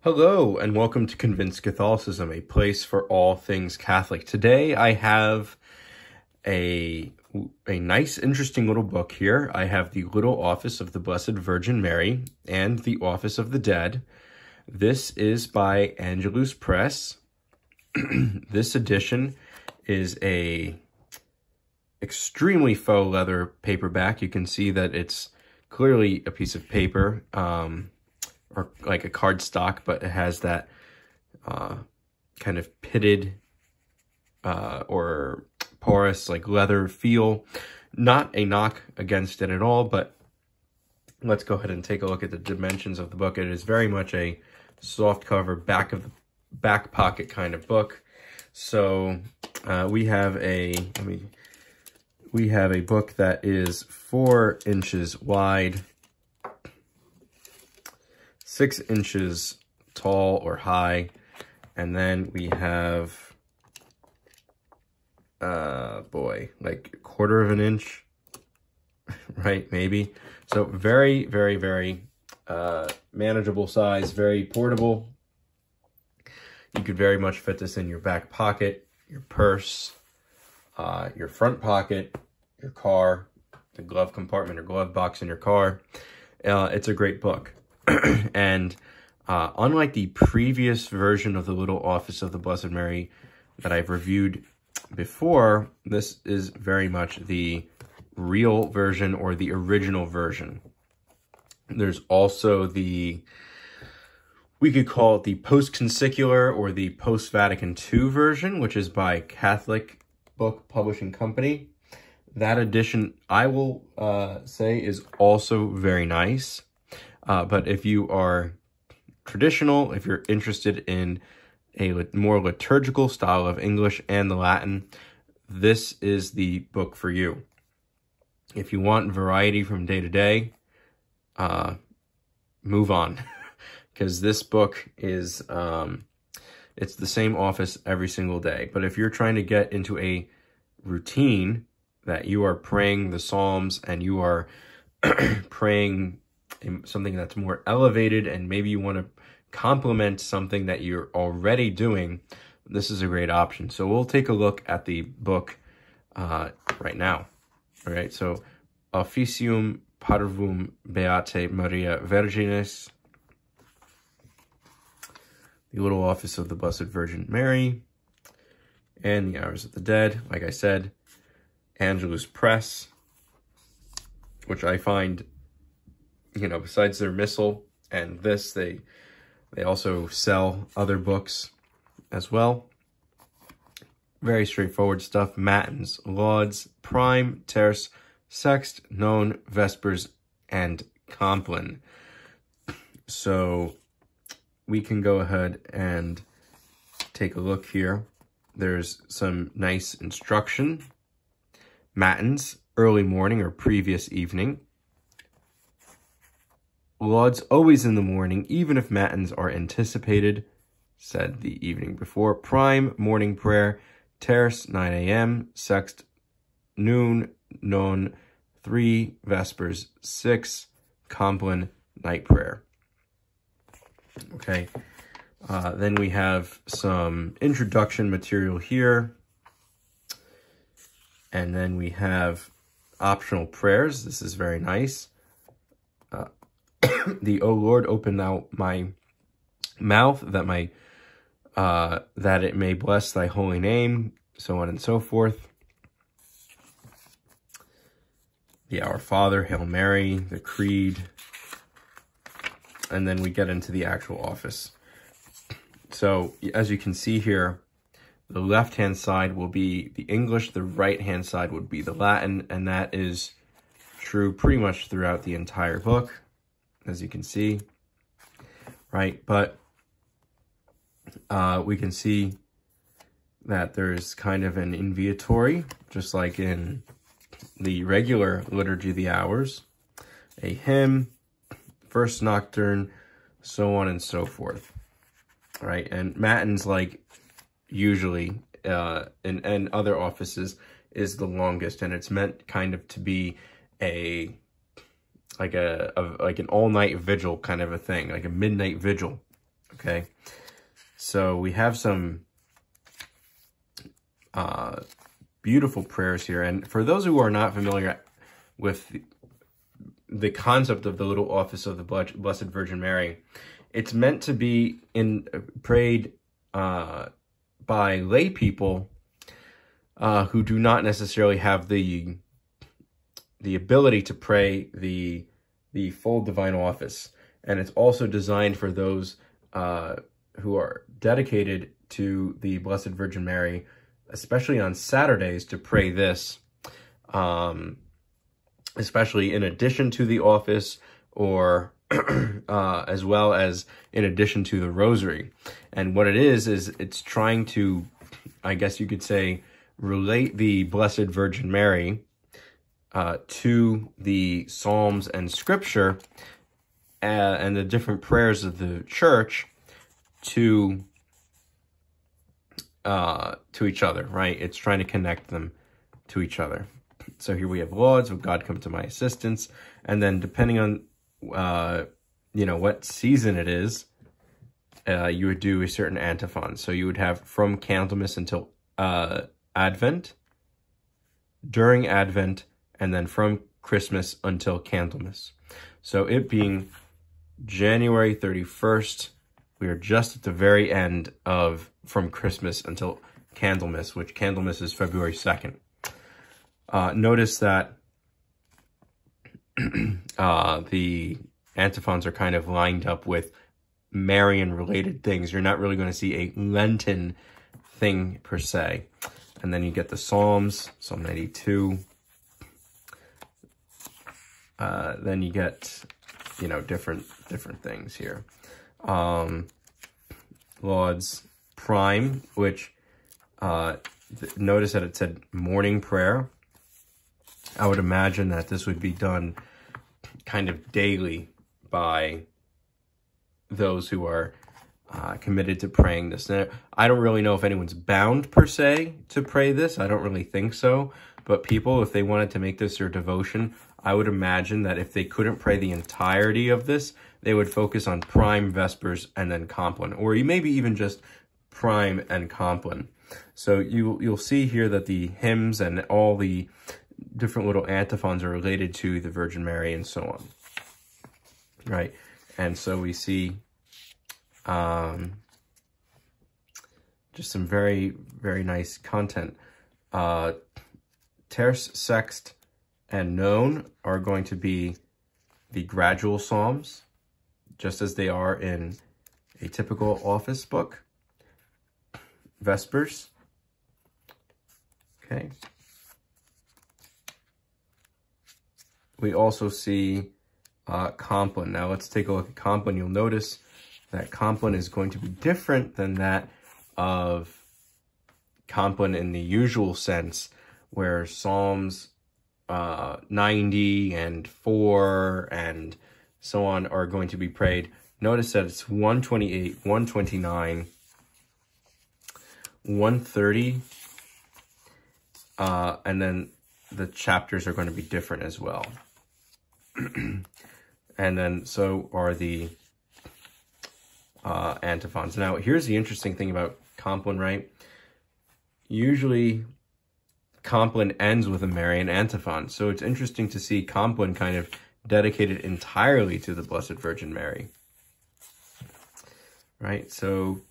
Hello, and welcome to Convinced Catholicism, a place for all things Catholic. Today, I have a nice, interesting little book here. I have the Little Office of the Blessed Virgin Mary and the Office of the Dead. This is by Angelus Press. This edition is a extremely faux leather paperback. You can see that it's clearly a piece of paper, or like a cardstock, but it has that kind of pitted or porous like leather feel. Not a knock against it at all, but let's go ahead and take a look at the dimensions of the book. It is very much a soft cover, back pocket kind of book. So we have a book that is 4 inches wide, 6 inches tall or high, and then we have, like 1/4 of an inch, right, maybe. So very, very, very manageable size, very portable. You could very much fit this in your back pocket, your purse, your front pocket, your car, the glove compartment or glove box in your car. It's a great book. And unlike the previous version of the Little Office of the Blessed Mary that I've reviewed before, this is very much the real version or the original version. There's also we could call it the post-conciliar or the post-Vatican II version, which is by Catholic Book Publishing Company. That edition, I will say, is also very nice. But if you are traditional, if you're interested in a more liturgical style of English and the Latin, this is the book for you. If you want variety from day to day, move on. Because this book is, it's the same office every single day. But if you're trying to get into a routine that you are praying the Psalms and you are praying something that's more elevated, and maybe you want to complement something that you're already doing, this is a great option. So we'll take a look at the book right now. All right, so Officium Parvum Beate Maria Virginis, the Little Office of the Blessed Virgin Mary, and the Hours of the Dead. Like I said, Angelus Press, which I find, you know, besides their missal and this, they also sell other books as well. Very straightforward stuff. Matins, Lauds, Prime, Terce, Sext, None, Vespers, and Compline. So we can go ahead and take a look here. There's some nice instruction. Matins, early morning or previous evening. Lauds always in the morning, even if matins are anticipated, said the evening before. Prime, morning prayer. Terce, 9 a.m. Sext, noon. None, 3. Vespers, 6. Compline, night prayer. Okay. Then we have some introduction material here. And then we have optional prayers. This is very nice. The O Lord, open thou my mouth, that it may bless thy holy name, so on and so forth. The Our Father, Hail Mary, the Creed, and then we get into the actual office. So, as you can see here, the left-hand side will be the English, the right-hand side would be the Latin, and that is true pretty much throughout the entire book, as you can see, right? But we can see that there's kind of an inviatory, just like in the regular Liturgy of the Hours, a hymn, first nocturne, so on and so forth, right? And matins, like usually in other offices, is the longest, and it's meant kind of to be like an all-night vigil kind of a thing, like a midnight vigil. okay? So we have some beautiful prayers here. And for those who are not familiar with the concept of the little office of the Blessed Virgin Mary, it's meant to be prayed by lay people who do not necessarily have the ability to pray the full divine office. And it's also designed for those who are dedicated to the Blessed Virgin Mary, especially on Saturdays, to pray this, especially in addition to the office, or as well as in addition to the rosary. And what it is it's trying to, I guess you could say, relate the Blessed Virgin Mary to the Psalms and Scripture and the different prayers of the Church to each other, right? It's trying to connect them to each other. So here we have Lauds, with God come to my assistance, and then depending on what season it is, you would do a certain antiphon. So you would have from Candlemas until Advent, during Advent, and then from Christmas until Candlemas. So it being January 31st, we are just at the very end of from Christmas until Candlemas, which Candlemas is February 2nd. Notice that the antiphons are kind of lined up with Marian-related things. You're not really going to see a Lenten thing per se. And then you get the Psalms, Psalm 92. Then you get, different things here. Lauds Prime, which notice that it said morning prayer. I would imagine that this would be done kind of daily by those who are committed to praying this. Now, I don't really know if anyone's bound per se to pray this. I don't really think so. But people, if they wanted to make this their devotion, I would imagine that if they couldn't pray the entirety of this, they would focus on Prime, Vespers, and then Compline, or maybe even just Prime and Compline. So you'll see here that the hymns and all the different little antiphons are related to the Virgin Mary and so on, right? And so we see just some very, very nice content. Terce, Sext, and None are going to be the gradual psalms, just as they are in a typical office book. Vespers. Okay. We also see Compline. Now let's take a look at Compline. You'll notice that Compline is going to be different than that of Compline in the usual sense, where Psalms 90 and 4 and so on are going to be prayed. Notice that it's 128, 129, 130, and then the chapters are going to be different as well. And then so are the antiphons. Now, here's the interesting thing about Compline, right? Usually Compline ends with a Marian antiphon. So it's interesting to see Compline kind of dedicated entirely to the Blessed Virgin Mary. Right? So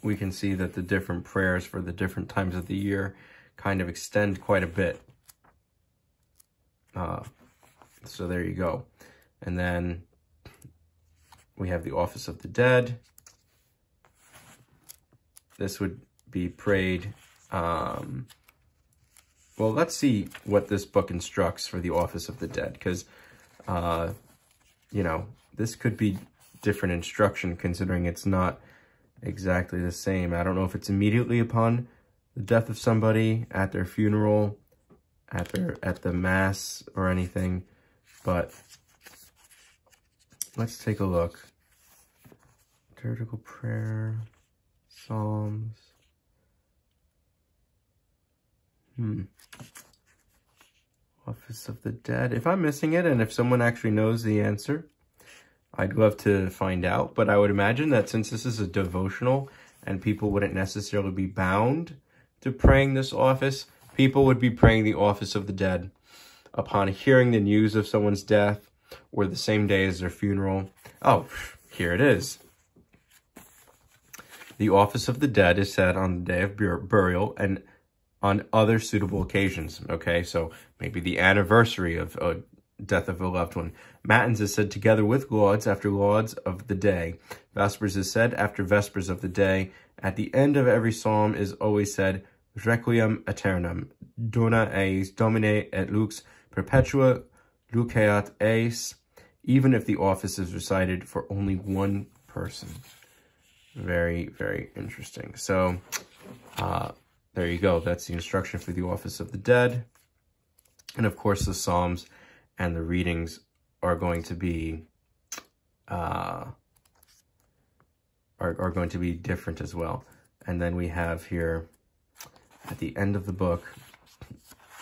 we can see that the different prayers for the different times of the year kind of extend quite a bit. So there you go. And then we have the Office of the Dead. This would be prayed. Well, let's see what this book instructs for the Office of the Dead, because, this could be different instruction considering it's not exactly the same. I don't know if it's immediately upon the death of somebody, at their funeral, at the Mass or anything, but let's take a look. Liturgical prayer, Psalms. Office of the Dead. If I'm missing it, and if someone actually knows the answer, I'd love to find out, but I would imagine that since this is a devotional and people wouldn't necessarily be bound to praying this office, people would be praying the office of the dead upon hearing the news of someone's death or the same day as their funeral. Oh, here it is. The office of the dead is said on the day of burial and on other suitable occasions. Okay, so maybe the anniversary of a death of a loved one. Matins is said together with lauds after lauds of the day. Vespers is said after vespers of the day. At the end of every psalm is always said, Requiem aeternam, dona eis Domine et lux perpetua luceat eis, even if the office is recited for only one person. Very, very interesting. So, there you go. That's the instruction for the office of the dead. And of course, the psalms and the readings are going to be are going to be different as well. And then we have here at the end of the book,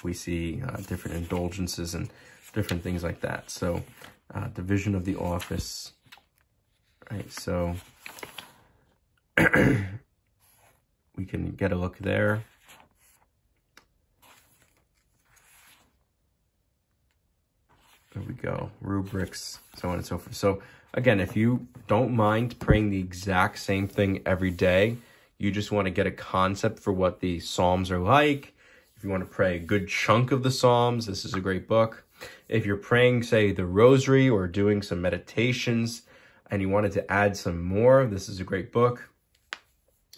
we see different indulgences and different things like that. So, division of the office, right? So we can get a look there. There we go. Rubrics, so on and so forth. So again, if you don't mind praying the exact same thing every day, you just want to get a concept for what the Psalms are like. If you want to pray a good chunk of the Psalms, this is a great book. If you're praying, say, the Rosary or doing some meditations and you wanted to add some more, this is a great book.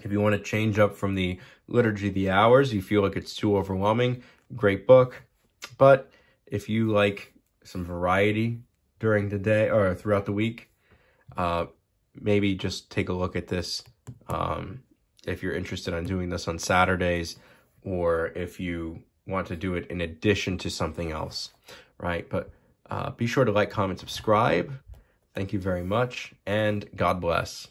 If you want to change up from the Liturgy of the Hours, you feel like it's too overwhelming, great book. But if you like some variety during the day or throughout the week, maybe just take a look at this if you're interested in doing this on Saturdays, or if you want to do it in addition to something else, right? But be sure to like, comment, subscribe. Thank you very much, and God bless.